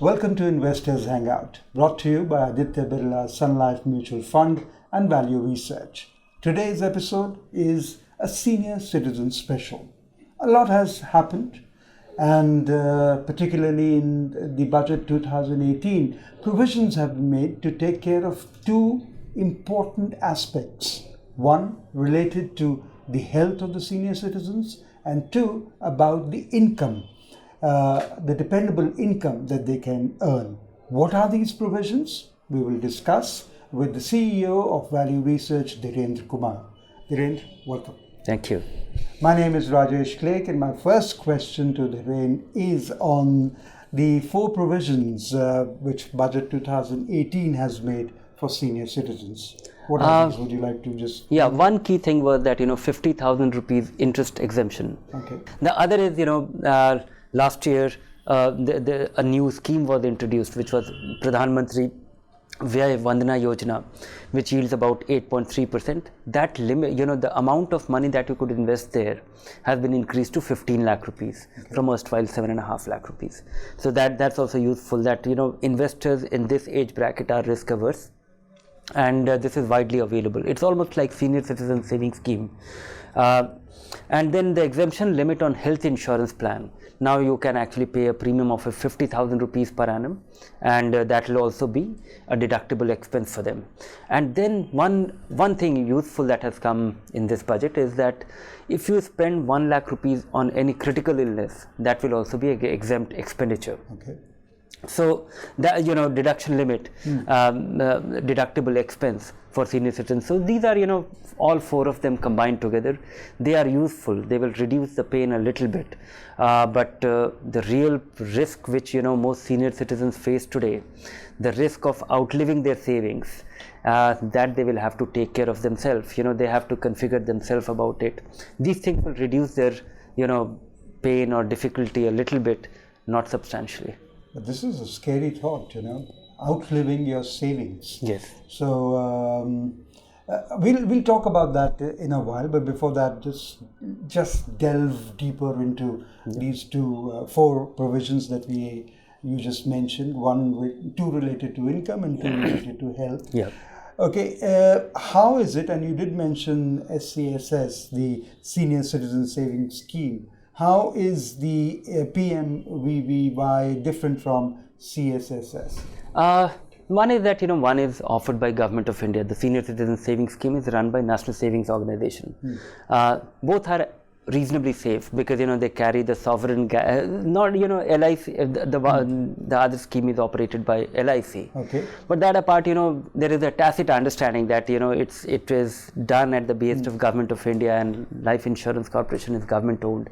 Welcome to Investors Hangout, brought to you by Aditya Birla Sun Life Mutual Fund and Value Research. Today's episode is a senior citizen special. A lot has happened, and particularly in the budget 2018, provisions have been made to take care of two important aspects. One related to the health of the senior citizens, and two about the income, the dependable income that they can earn. What are these provisions? We will discuss with the CEO of Value Research, Dhirendra Kumar. Dhirendra, welcome. Thank you. My name is Rajesh Klek, and my first question to Dhirendra is on the four provisions which Budget 2018 has made for senior citizens. What are these? Would you like to just... Yeah, one key thing was that, 50,000 rupees interest exemption. Okay. The other is, last year a new scheme was introduced, which was Pradhan Mantri Vyay Vandana Yojana, which yields about 8.3%. That limit, the amount of money that you could invest there has been increased to 15 lakh rupees from erstwhile 7.5 lakh rupees. So that's also useful that, investors in this age bracket are risk averse. And this is widely available. It's almost like senior citizen savings scheme. And then the exemption limit on health insurance plan. Now you can actually pay a premium of 50,000 rupees per annum, and that will also be a deductible expense for them. And then one thing useful that has come in this budget is that if you spend 1 lakh rupees on any critical illness, that will also be an exempt expenditure. Okay. So that deduction limit, deductible expense for senior citizens. So these are all four of them combined together. They are useful. They will reduce the pain a little bit. But the real risk which most senior citizens face today, the risk of outliving their savings, that they will have to take care of themselves. They have to configure themselves about it. These things will reduce their pain or difficulty a little bit, not substantially. But this is a scary thought, outliving your savings. Yes. So we'll talk about that in a while. But before that, just delve deeper into these four provisions that you just mentioned. Two related to income and two related to health. Yeah. Okay. How is it? And you did mention SCSS, the Senior Citizen Savings Scheme. How is the PMVVY different from CSSS? One is that one is offered by Government of India. The Senior Citizen Savings Scheme is run by National Savings Organization. Both are reasonably safe because they carry the sovereign not LIC. The other scheme is operated by LIC. Okay. But that apart, there is a tacit understanding that it is done at the behest of Government of India, and Life Insurance Corporation is government owned,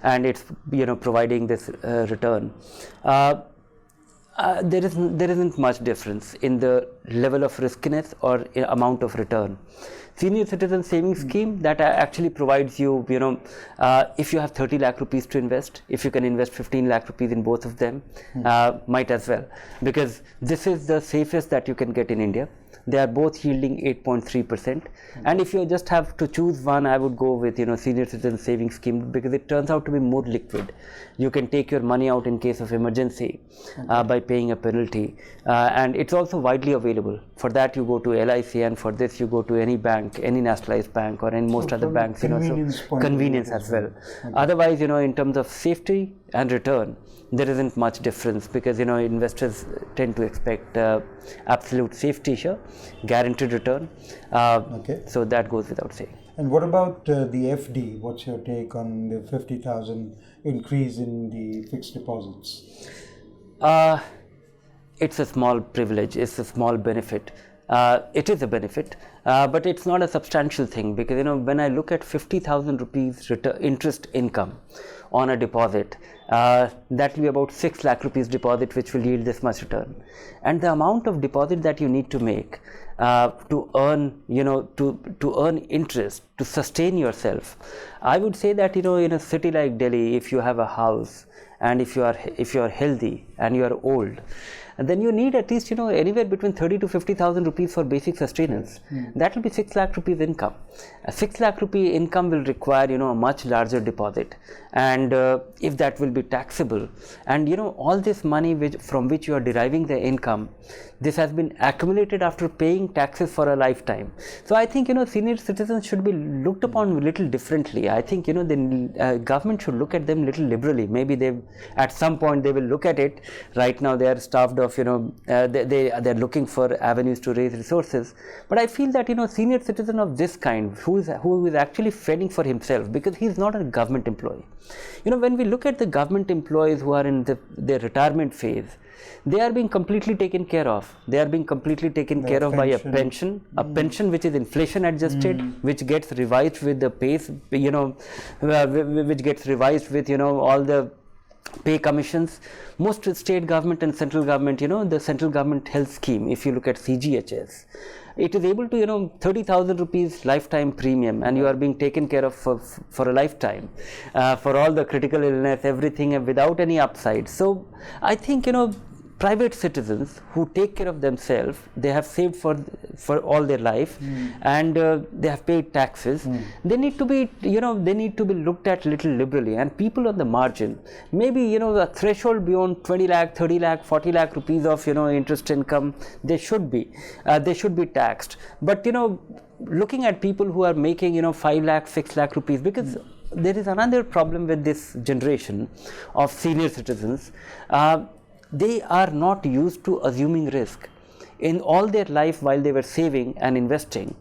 and it's providing this return. There isn't much difference in the level of riskiness or amount of return. Senior Citizen Savings Scheme, that actually provides you, if you have 30 lakh rupees to invest, if you can invest 15 lakh rupees in both of them, might as well. Because this is the safest that you can get in India. They are both yielding 8.3%. And if you just have to choose one, I would go with, Senior Citizen Savings Scheme, because it turns out to be more liquid. You can take your money out in case of emergency by paying a penalty. And it's also widely available. For that, you go to LIC, and for this, you go to any bank, any nationalized bank, or in most other banks. Convenience as well. Okay. Otherwise, in terms of safety and return, there isn't much difference because investors tend to expect absolute safety, guaranteed return. Okay. So that goes without saying. And what about the FD? What's your take on the 50,000 increase in the fixed deposits? It's a small privilege. It's a small benefit. It is a benefit, but it's not a substantial thing because when I look at 50,000 rupees interest income on a deposit, that will be about 6 lakh rupees deposit, which will yield this much return. And the amount of deposit that you need to make to earn, to earn interest, to sustain yourself, I would say that in a city like Delhi, if you have a house and if you are healthy and you are old, then you need at least anywhere between 30 to 50,000 rupees for basic sustenance. That will be 6 lakh rupees income. A 6 lakh rupee income will require a much larger deposit, and if that will be taxable, and all this money from which you are deriving the income, this has been accumulated after paying taxes for a lifetime. So I think senior citizens should be looked upon a little differently. I think the government should look at them little liberally. Maybe at some point they will look at it. Right now they are starved of they're looking for avenues to raise resources. But I feel that senior citizen of this kind who is actually fending for himself, because he is not a government employee. When we look at the government employees who are in their retirement phase, they are being completely taken care of. They are being completely taken care of by a pension which is inflation adjusted, which gets revised with the pace, which gets revised with all the pay commissions. Most state government and central government, the central government health scheme, if you look at CGHS, it is able to 30,000 rupees lifetime premium, and you are being taken care of for a lifetime, for all the critical illness, everything, without any upside. So I think private citizens who take care of themselves, they have saved for all their life, and they have paid taxes. They need to be looked at little liberally. And people on the margin, maybe a threshold beyond 20 lakh, 30 lakh, 40 lakh rupees of interest income, they should be taxed. But looking at people who are making 5 lakh, 6 lakh rupees, because there is another problem with this generation of senior citizens. They are not used to assuming risk. In all their life, while they were saving and investing,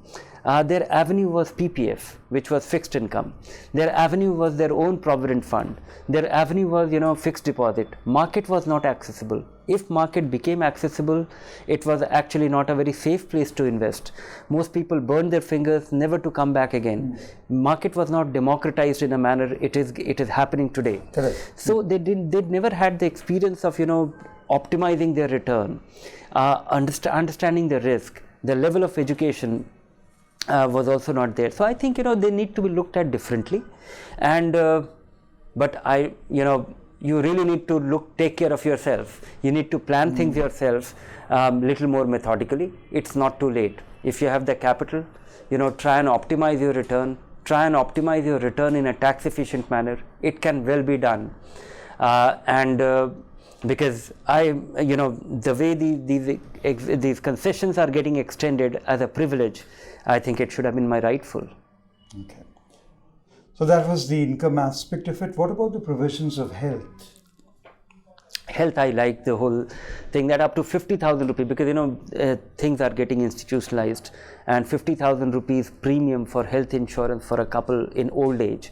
their avenue was PPF, which was fixed income. Their avenue was their own provident fund. Their avenue was fixed deposit. Market was not accessible. If market became accessible, it was actually not a very safe place to invest. Most people burned their fingers, never to come back again. Market was not democratized in a manner it is happening today. Correct. So they never had the experience of optimizing their return, understanding the risk. The level of education was also not there. So I think they need to be looked at differently, and but you really need to take care of yourself. You need to plan things yourself little more methodically. It's not too late. If you have the capital, try and optimize your return. Try and optimize your return in a tax efficient manner. It can well be done, because the way these concessions are getting extended as a privilege, I think it should have been my rightful. Okay. So that was the income aspect of it. What about the provisions of health? Health, I like the whole thing that up to 50,000 rupees, because things are getting institutionalized, and 50,000 rupees premium for health insurance for a couple in old age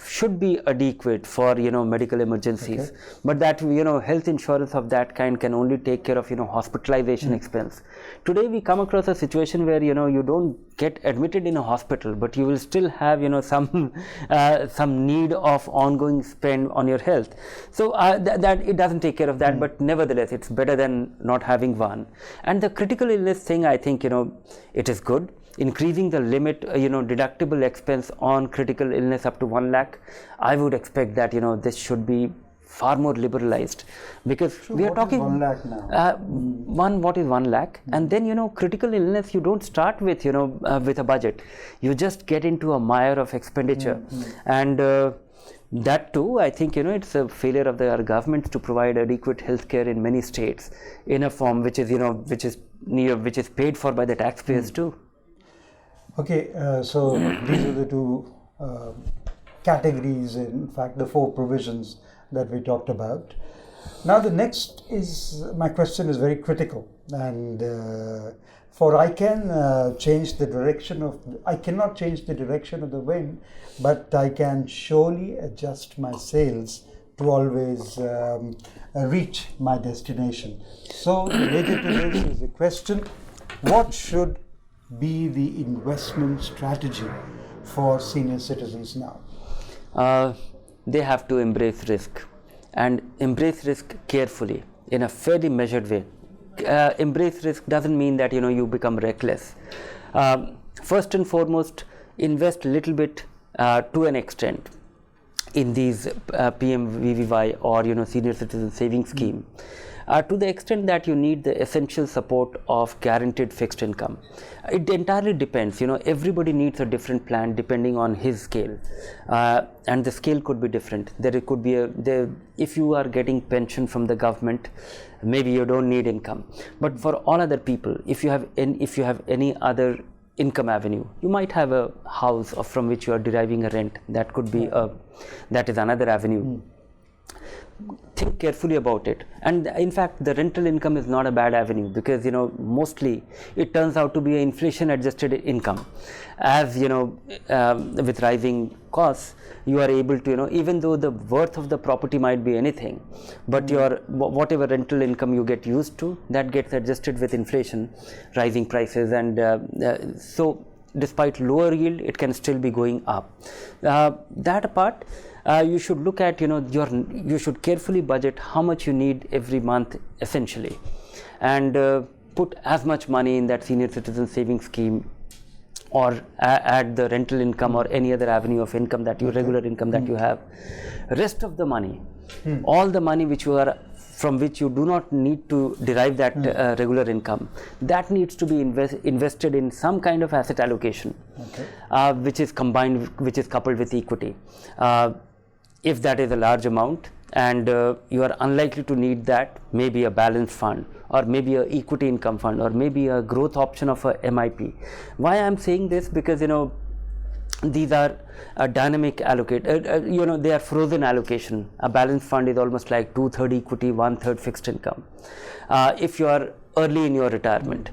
should be adequate for medical emergencies. Okay. But that health insurance of that kind can only take care of hospitalization expense. Today we come across a situation where you don't get admitted in a hospital, but you will still have some need of ongoing spend on your health. So that it doesn't take care of that, but nevertheless it's better than not having one. And the critical illness thing, I think it is good. Increasing the limit, deductible expense on critical illness up to 1 lakh, I would expect that this should be far more liberalized, because we are talking 1 lakh now. What is 1 lakh? And then critical illness, you don't start with with a budget. You just get into a mire of expenditure, and that too, I think it's a failure of our government to provide adequate healthcare in many states in a form which is which is paid for by the taxpayers too. Okay, so these are the two categories, in fact, the 4 provisions that we talked about. Now the next is, my question is very critical, and for I cannot change the direction of the wind, but I can surely adjust my sails to always reach my destination. So related to this is the question, what should be the investment strategy for senior citizens now? They have to embrace risk, and embrace risk carefully in a fairly measured way. Embrace risk doesn't mean that you become reckless. First and foremost, invest a little bit to an extent. in these PMVVY or senior citizen savings scheme, to the extent that you need the essential support of guaranteed fixed income. It entirely depends. Everybody needs a different plan depending on his scale, and the scale could be different. There could be if you are getting pension from the government, maybe you don't need income. But for all other people, if you have any other income avenue, you might have a house from which you are deriving a rent. That could be that is another avenue. Think carefully about it. And in fact, the rental income is not a bad avenue, because mostly it turns out to be an inflation adjusted income. As with rising costs, you are able to even though the worth of the property might be anything, but your whatever rental income you get used to, that gets adjusted with inflation, rising prices, and so despite lower yield, it can still be going up. That apart, you should look at you should carefully budget how much you need every month essentially, and put as much money in that senior citizen savings scheme, or add the rental income or any other avenue of income that regular income that you have. Rest of the money, all the money from which you do not need to derive that regular income, that needs to be invested in some kind of asset allocation, which is coupled with equity. If that is a large amount and you are unlikely to need that, maybe a balanced fund, or maybe a equity income fund, or maybe a growth option of a MIP. Why I am saying this? Because these are a dynamic allocate, they are frozen allocation. A balanced fund is almost like 2/3 equity, 1/3 fixed income. If you are early in your retirement,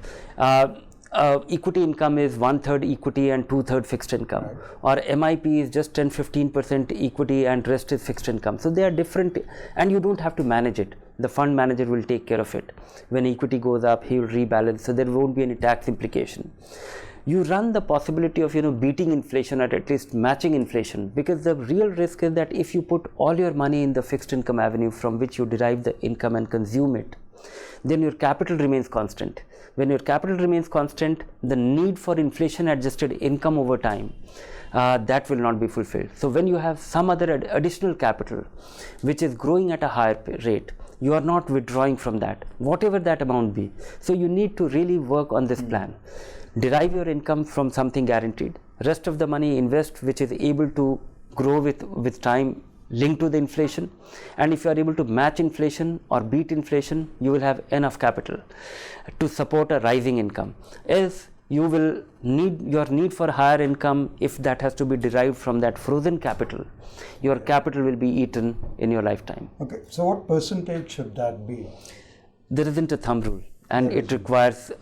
equity income is 1/3 equity and 2/3 fixed income, or MIP is just 10-15% equity and rest is fixed income. So they are different, and you don't have to manage it. The fund manager will take care of it. When equity goes up, he will rebalance, so there won't be any tax implication. You run the possibility of beating inflation, or at least matching inflation, because the real risk is that if you put all your money in the fixed income avenue from which you derive the income and consume it, then your capital remains constant. When your capital remains constant, the need for inflation adjusted income over time, that will not be fulfilled. So when you have some other additional capital which is growing at a higher rate, you are not withdrawing from that, whatever that amount be. So you need to really work on this plan. Derive your income from something guaranteed. Rest of the money invest, which is able to grow with time, linked to the inflation. And if you are able to match inflation or beat inflation, you will have enough capital to support a rising income. Else you will your need for higher income, if that has to be derived from that frozen capital, your capital will be eaten in your lifetime. Okay, so what percentage should that be? There isn't a thumb rule, and it requires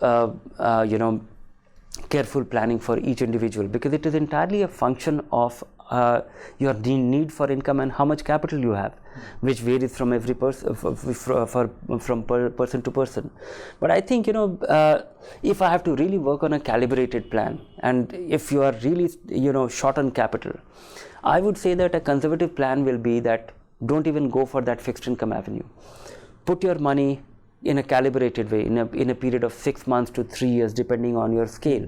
careful planning for each individual, because it is entirely a function of your need for income and how much capital you have, which varies from every person, from person to person. But I think if I have to really work on a calibrated plan, and if you are really short on capital, I would say that a conservative plan will be that don't even go for that fixed income avenue. Put your money in a calibrated way, in a period of 6 months to 3 years, depending on your scale.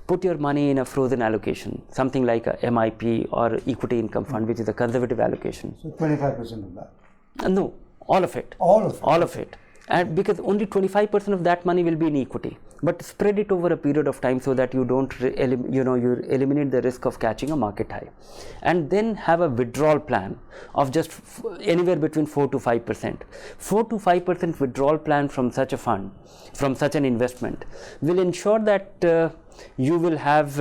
Put your money in a frozen allocation, something like a MIP or equity income fund, which is a conservative allocation. So 25% of that? No, all of it. All of it? All of it. And because only 25% of that money will be in equity, but spread it over a period of time so that you don't, you eliminate the risk of catching a market high. And then have a withdrawal plan of just anywhere between 4 to 5%. 4 to 5% withdrawal plan from such a fund, from such an investment, will ensure that you will have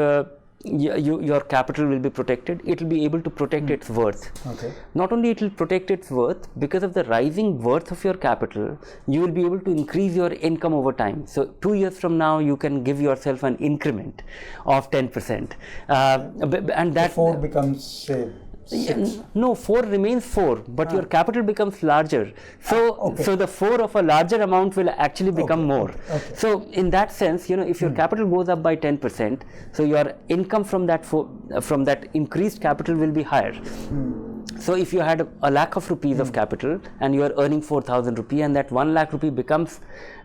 your capital will be protected. It will be able to protect its worth. Okay. Not only it will protect its worth, because of the rising worth of your capital, you will be able to increase your income over time. So 2 years from now, you can give yourself an increment of 10%, and that 4 becomes, say, 6. No, 4 remains 4, but your capital becomes larger. So, so the 4 of a larger amount will actually become more. Okay. So, in that sense, if your capital goes up by 10%, so your income from that increased capital will be higher. So if you had a lakh of rupees of capital and you are earning 4,000 rupee, and that 1 lakh rupee becomes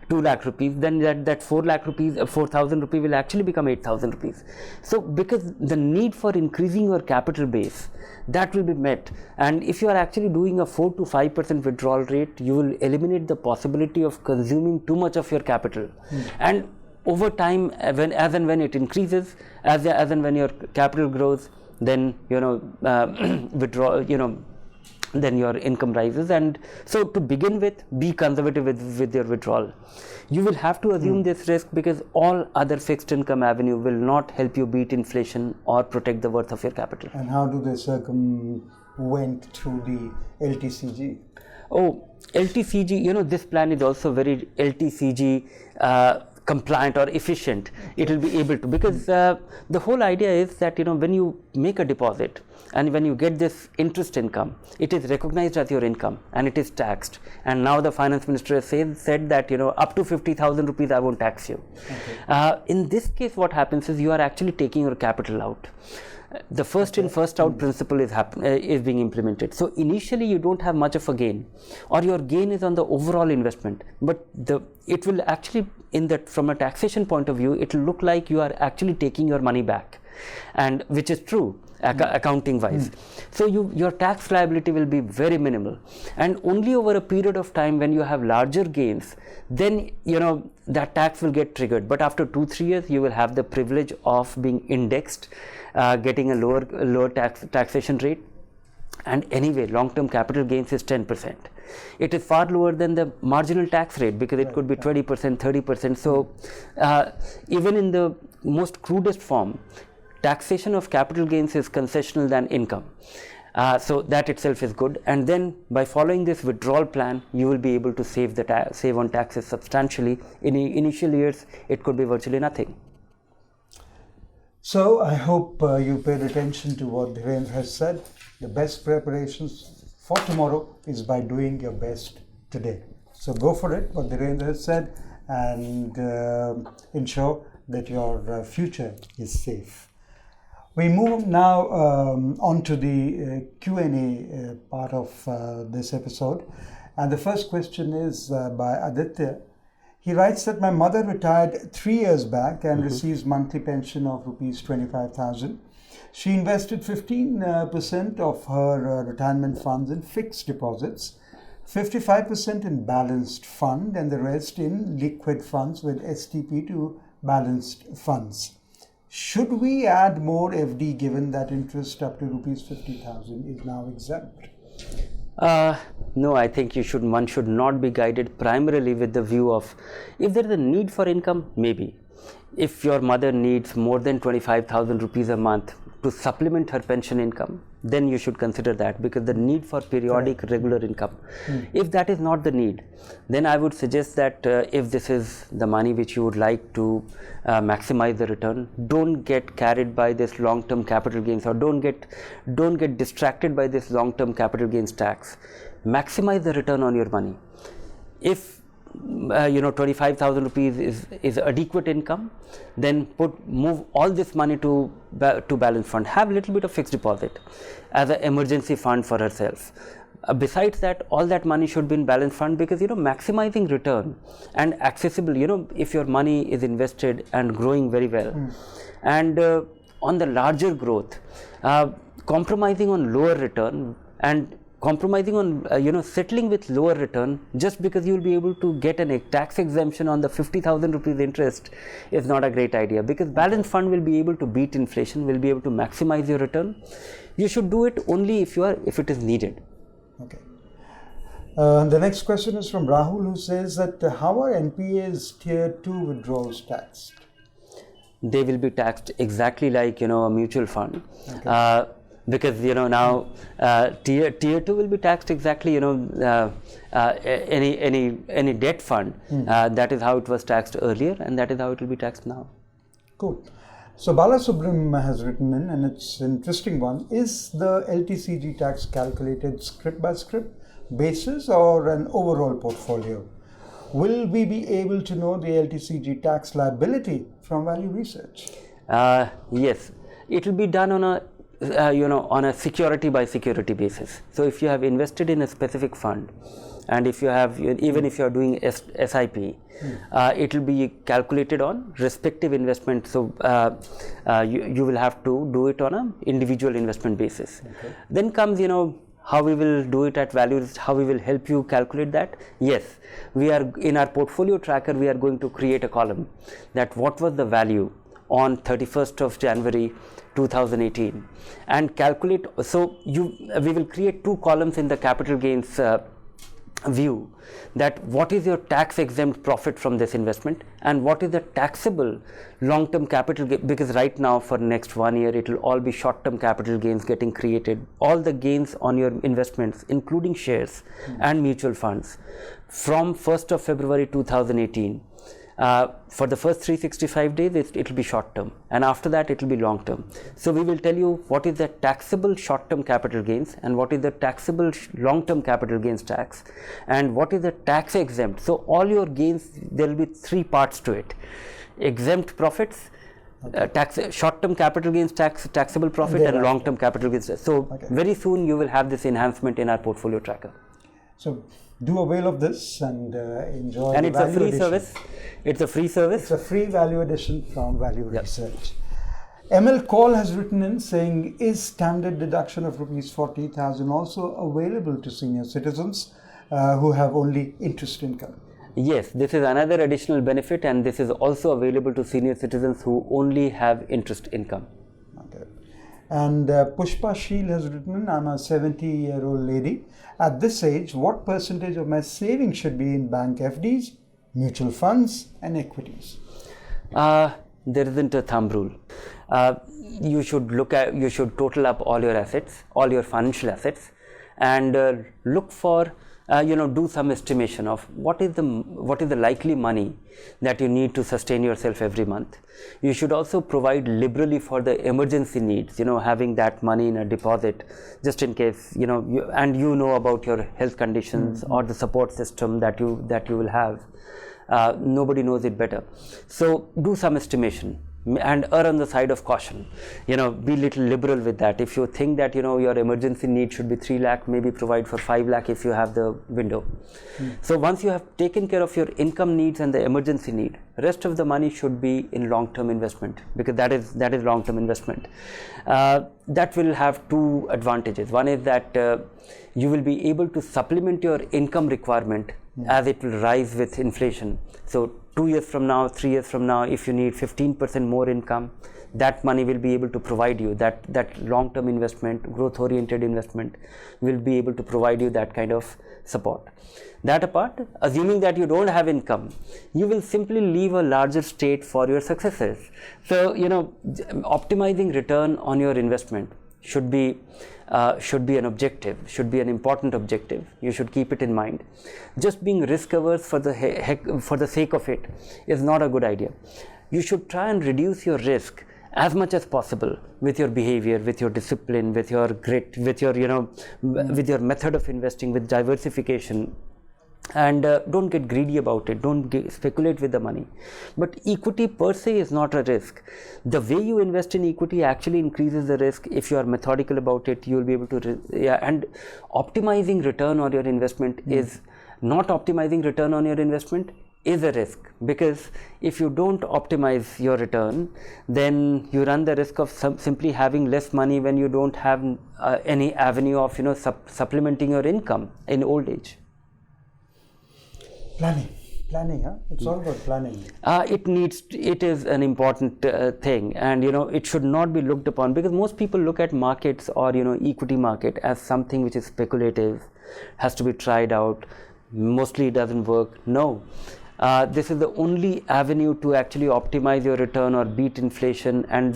2 lakh rupees, then that 4 lakh rupees, 4,000 rupee will actually become 8,000 rupees. So because the need for increasing your capital base, that will be met, and if you are actually doing a 4 to 5% withdrawal rate, you will eliminate the possibility of consuming too much of your capital. And over time, as and when it increases, as and when your capital grows, then then your income rises. And so to begin with, be conservative with your withdrawal. You will have to assume this risk because all other fixed income avenue will not help you beat inflation or protect the worth of your capital. And how do they circumvent through the LTCG? Oh, LTCG, this plan is also very LTCG compliant or efficient. It will be able to, because the whole idea is that when you make a deposit and when you get this interest income, it is recognized as your income and it is taxed. And now the finance minister has said that up to 50,000 rupees I won't tax you. Okay. In this case, what happens is you are actually taking your capital out. The first in first out principle is being implemented. So initially you don't have much of a gain, or your gain is on the overall investment, but it will actually, from a taxation point of view, it will look like you are actually taking your money back, and which is true accounting wise. So your tax liability will be very minimal, and only over a period of time when you have larger gains, then that tax will get triggered. But after 2-3 years, you will have the privilege of being indexed, getting a lower taxation rate. And anyway, long-term capital gains is 10%. It is far lower than the marginal tax rate, because it could be 20%, 30%. So even in the most crudest form, taxation of capital gains is concessional than income. So that itself is good. And then by following this withdrawal plan, you will be able to save on taxes substantially. In initial years, it could be virtually nothing. So I hope you paid attention to what Dhirendra has said. The best preparations for tomorrow is by doing your best today. So go for it, what Dhirendra has said, and ensure that your future is safe. We move now on to the Q&A part of this episode. And the first question is by Aditya. He writes that my mother retired 3 years back and receives monthly pension of rupees 25,000. She invested 15% of her retirement funds in fixed deposits, 55% in balanced fund, and the rest in liquid funds with STP to balanced funds. Should we add more FD given that interest up to rupees 50,000 is now exempt? No, I think one should not be guided primarily with the view of, if there is a need for income, maybe. If your mother needs more than 25,000 rupees a month to supplement her pension income, then you should consider that, because the need for periodic regular income. If that is not the need, then I would suggest that if this is the money which you would like to maximize the return, don't get carried by this long-term capital gains, or don't get distracted by this long-term capital gains tax. Maximize the return on your money. If 25,000 rupees is adequate income, then move all this money to balance fund. Have a little bit of fixed deposit as an emergency fund for herself. Besides that, all that money should be in balance fund, because maximizing return and accessible, if your money is invested and growing very well, and on the larger growth, compromising on lower return and compromising on settling with lower return just because you will be able to get a tax exemption on the 50,000 rupees interest is not a great idea, because balance fund will be able to beat inflation, will be able to maximize your return. You should do it only if it is needed. Okay. The next question is from Rahul, who says that how are NPAs tier 2 withdrawals taxed? They will be taxed exactly like a mutual fund. Okay. Because now tier 2 will be taxed exactly any debt fund. That is how it was taxed earlier, and that is how it will be taxed now. Cool. So Bala Subram has written in, and it's an interesting one. Is the LTCG tax calculated scrip by scrip basis or an overall portfolio? Will we be able to know the LTCG tax liability from value research? Yes, it will be done on a on a security by security basis. So if you have invested in a specific fund, and if you have, even if you are doing SIP, it will be calculated on respective investment. So you will have to do it on an individual investment basis. Okay. Then comes, how we will do it at values, how we will help you calculate that. Yes, we are in our portfolio tracker, we are going to create a column that what was the value on 31st of January 2018 and calculate. So we will create two columns in the capital gains view, that what is your tax exempt profit from this investment and what is the taxable long term capital gain, because right now for next 1 year it will all be short term capital gains getting created. All the gains on your investments including shares and mutual funds from 1st of February 2018, for the first 365 days it will be short term, and after that it will be long term. So we will tell you what is the taxable short term capital gains and what is the taxable long term capital gains tax and what is the tax exempt. So all your gains, there will be three parts to it: exempt profits, tax, short term capital gains tax, taxable profit, and long term capital gains. So very soon you will have this enhancement in our portfolio tracker. So do avail of this and enjoy. And it's a free service. It's a free service. It's a free value addition from Value Research. ML Call has written in saying, is standard deduction of rupees 40,000 also available to senior citizens who have only interest income? Yes, this is another additional benefit, and this is also available to senior citizens who only have interest income. Okay. And Pushpa Sheel has written, I'm a 70-year-old lady. At this age, what percentage of my savings should be in bank FDs, mutual funds and equities? There isn't a thumb rule. You should total up all your assets, all your financial assets, and look for, do some estimation of what is the likely money that you need to sustain yourself every month. You should also provide liberally for the emergency needs, having that money in a deposit just in case, you know about your health conditions or the support system that you will have. Nobody knows it better. So do some estimation and err on the side of caution. Be little liberal with that. If you think that your emergency need should be 3 lakh, maybe provide for 5 lakh if you have the window. So once you have taken care of your income needs and the emergency need, rest of the money should be in long-term investment, because that is long-term investment. That will have two advantages. One is that you will be able to supplement your income requirement as it will rise with inflation. So 2 years from now, 3 years from now, if you need 15% more income, that money will be able to provide you that long-term investment, growth-oriented investment will be able to provide you that kind of support. That apart, assuming that you don't have income, you will simply leave a larger state for your successors. So, optimizing return on your investment should be an objective, should be an important objective. You should keep it in mind. Just being risk averse for the sake of it is not a good idea. You should try and reduce your risk as much as possible with your behavior, with your discipline, with your grit, with your with your method of investing, with diversification. And don't get greedy about it, don't speculate with the money. But equity per se is not a risk. The way you invest in equity actually increases the risk. If you are methodical about it, you will be able to, and optimizing return on your investment is not optimizing return on your investment is a risk, because if you don't optimize your return, then you run the risk of simply having less money when you don't have any avenue of supplementing your income in old age. Planning, huh? It's all about planning. It is an important thing, and it should not be looked upon, because most people look at markets or equity market as something which is speculative, has to be tried out, mostly it doesn't work. No, this is the only avenue to actually optimize your return or beat inflation, and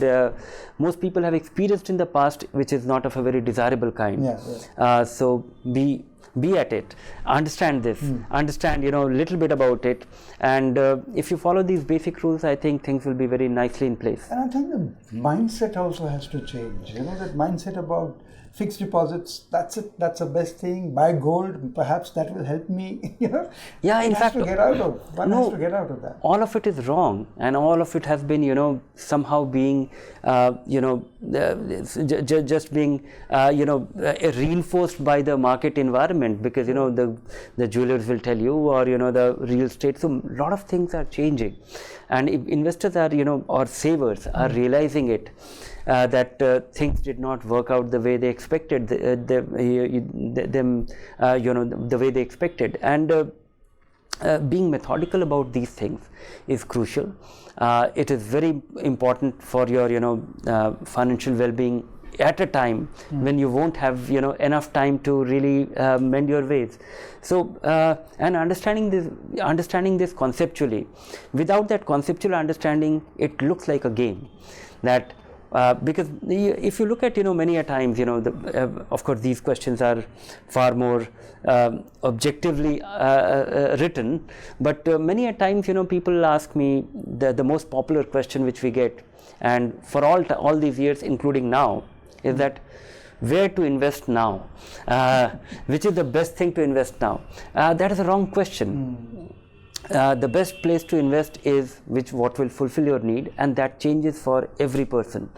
most people have experienced in the past, which is not of a very desirable kind. So be at it, understand this, understand little bit about it, and if you follow these basic rules, I think things will be very nicely in place. And I think the mindset also has to change. That mindset about fixed deposits, that's it, that's the best thing. Buy gold, perhaps that will help me. Yeah, in fact, one has to get out of that. All of it is wrong, and all of it has been, somehow being, just being, reinforced by the market environment, because the jewelers will tell you, or the real estate. So a lot of things are changing, and if investors are, or savers are realizing it. That things did not work out the way they expected, the way they expected, and being methodical about these things is crucial. It is very important for your financial well-being at a time when you won't have enough time to really mend your ways. So and understanding this conceptually, without that conceptual understanding, it looks like a game. That because if you look at many a times of course these questions are far more objectively written, but many a times people ask me the most popular question which we get, and for all these years including now, is that where to invest now, which is the best thing to invest now. That is a wrong question. The best place to invest is what will fulfill your need, and that changes for every person.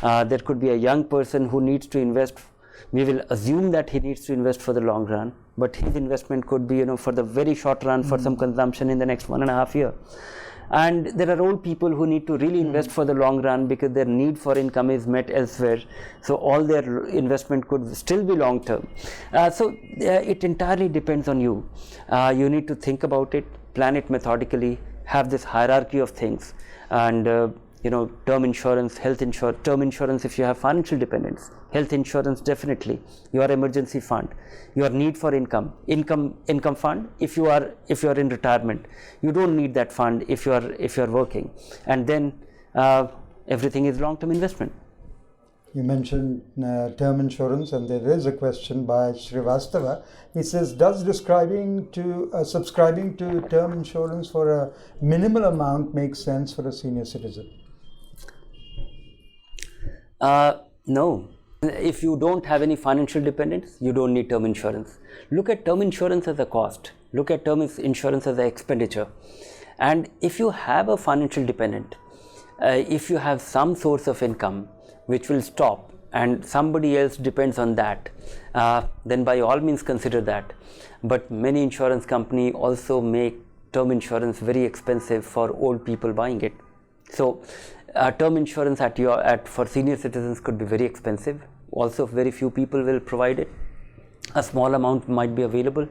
There could be a young person who needs to invest. We will assume that he needs to invest for the long run, but his investment could be for the very short run, for some consumption in the next 1.5 years. And there are old people who need to really invest for the long run, because their need for income is met elsewhere. So all their investment could still be long term. So it entirely depends on you. You need to think about it, plan it methodically, have this hierarchy of things, and term insurance, health insurance, term insurance if you have financial dependence, health insurance definitely, your emergency fund, your need for income fund. If you are in retirement, you don't need that fund if you are working, and then everything is long-term investment. You mentioned term insurance, and there is a question by Srivastava. He says, does subscribing to term insurance for a minimal amount make sense for a senior citizen? No. If you don't have any financial dependence, you don't need term insurance. Look at term insurance as a cost. Look at term insurance as an expenditure. And if you have a financial dependent, if you have some source of income which will stop and somebody else depends on that, then by all means consider that. But many insurance companies also make term insurance very expensive for old people buying it. So term insurance for senior citizens could be very expensive. Also, very few people will provide it. A small amount might be available,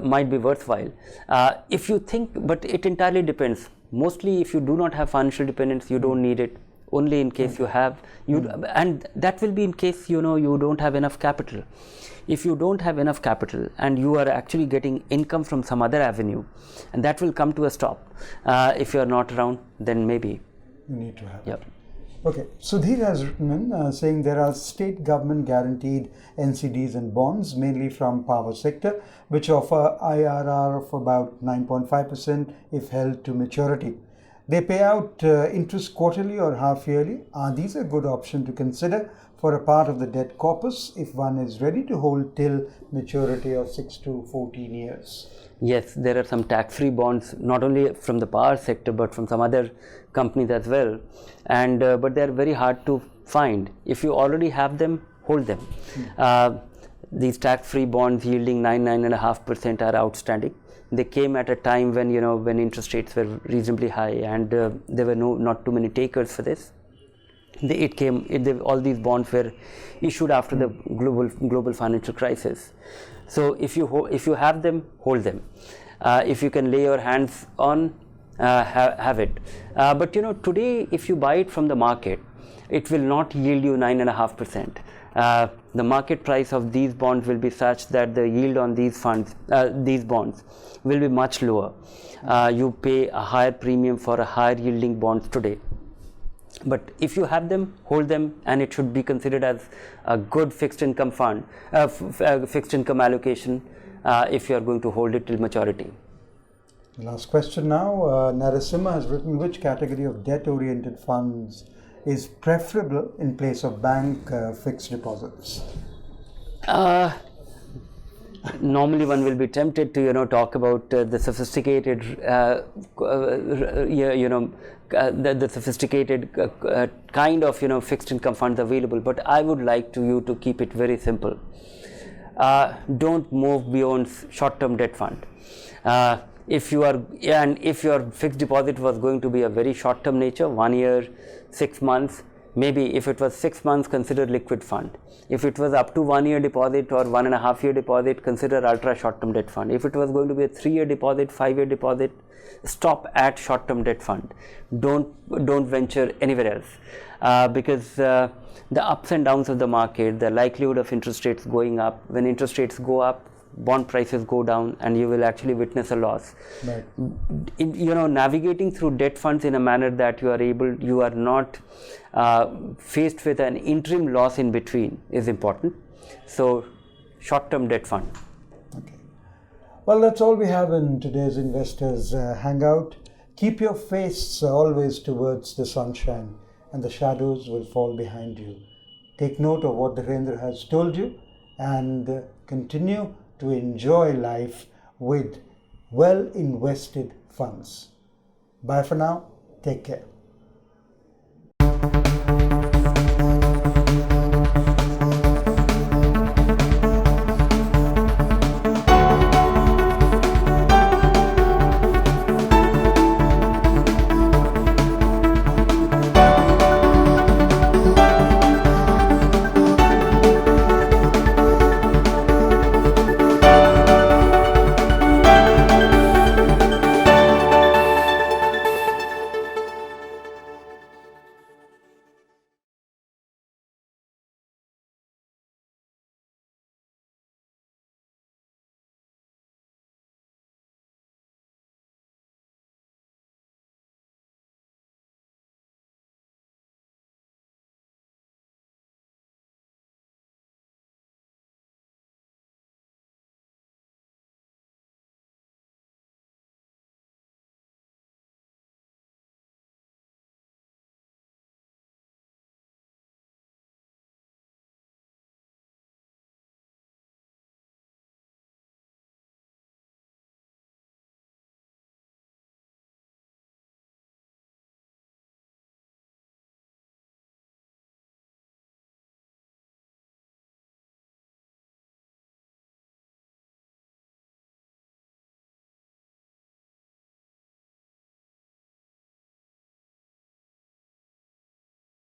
might be worthwhile. If you think, but it entirely depends. Mostly, if you do not have financial dependence, you don't need it. Only in case you have, and that will be in case you don't have enough capital. If you don't have enough capital and you are actually getting income from some other avenue, and that will come to a stop. If you are not around, then maybe you need to have it. Okay, Sudhir has written in saying there are state government guaranteed NCDs and bonds, mainly from power sector, which offer IRR of about 9.5% if held to maturity. They pay out interest quarterly or half yearly. Are these a good option to consider for a part of the debt corpus if one is ready to hold till maturity of 6 to 14 years? Yes, there are some tax-free bonds, not only from the power sector but from some other companies as well, and but they are very hard to find. If you already have them, hold them. These tax-free bonds yielding 9.5% are outstanding. They came at a time when when interest rates were reasonably high, and there were not too many takers for this. All these bonds were issued after the global financial crisis. So if you have them, hold them. If you can lay your hands on, have it. But today, if you buy it from the market, it will not yield you 9.5%. The market price of these bonds will be such that the yield on these bonds will be much lower. You pay a higher premium for a higher yielding bonds today. But if you have them, hold them, and it should be considered as a good fixed income fund, fixed income allocation, if you are going to hold it till maturity. Last question now. Narasimha has written, which category of debt-oriented funds is preferable in place of bank fixed deposits? Normally one will be tempted to talk about the sophisticated the sophisticated kind of fixed income funds available, but I would like you to keep it very simple. Don't move beyond short-term debt fund. If your fixed deposit was going to be a very short-term nature, 1 year, 6 months, maybe if it was 6 months, consider liquid fund. If it was up to 1 year deposit or 1.5 year deposit, consider ultra short-term debt fund. If it was going to be a 3 year deposit, 5 year deposit, stop at short-term debt fund. Don't venture anywhere else, because the ups and downs of the market, the likelihood of interest rates going up. When interest rates go up, bond prices go down, and you will actually witness a loss. Right. Navigating through debt funds in a manner that you are not faced with an interim loss in between is important. So, short-term debt fund. Okay. Well, that's all we have in today's Investors Hangout. Keep your face always towards the sunshine, and the shadows will fall behind you. Take note of what Dhirendra has told you, and continue to enjoy life with well invested funds. Bye for now. Take care.